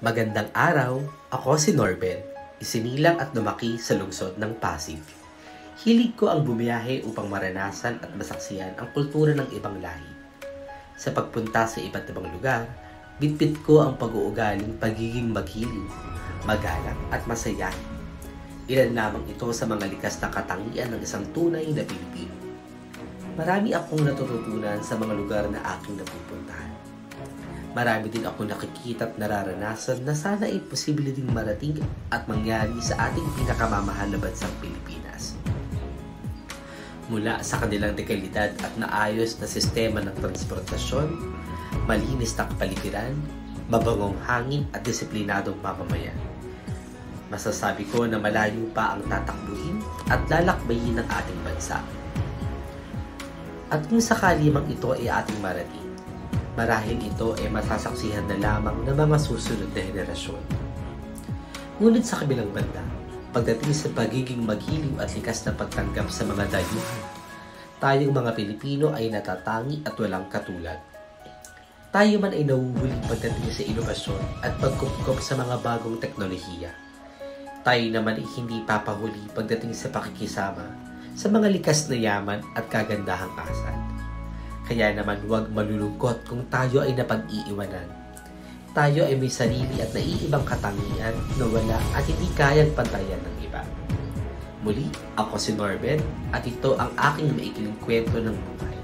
Magandang araw! Ako si Norben, isinilang at lumaki sa lungsod ng Pasig. Hilig ko ang bumiyahe upang maranasan at masaksihan ang kultura ng ibang lahi. Sa pagpunta sa iba't ibang lugar, bitbit ko ang pag-uugaling pagiging maghiling, magalang at masayahin. Ilan lamang ito sa mga likas na katangian ng isang tunay na Pilipino. Marami akong natututunan sa mga lugar na aking napupuntahan. Marami din ako nakikita at nararanasan na sana ay posible ding marating at mangyari sa ating pinakamamahal na bansang Pilipinas. Mula sa kanilang dekalidad at naayos na sistema ng transportasyon, malinis na kapaligiran, mabangong hangin at disiplinadong mamamayan. Masasabi ko na malayo pa ang tatakbuhin at lalakbayin ng ating bansa. At kung sakali mang ito ay ating marating, marahil ito ay masasaksihan na lamang ng mga susunod na henerasyon. Ngunit sa kabilang banda, pagdating sa pagiging maghiliw at likas na pagtanggap sa mga dayuhan, tayong mga Pilipino ay natatangi at walang katulad. Tayo man ay nahuhuli pagdating sa inobasyon at pagkupkop sa mga bagong teknolohiya. Tayo naman ay hindi papahuli pagdating sa pakikisama sa mga likas na yaman at kagandahang asal. Kaya naman huwag malulungkot kung tayo ay napag-iiwanan. Tayo ay may sarili at naiibang katangian na wala at hindi kayang pantayan ng iba. Muli, ako si Norben at ito ang aking maikiling kwento ng buhay.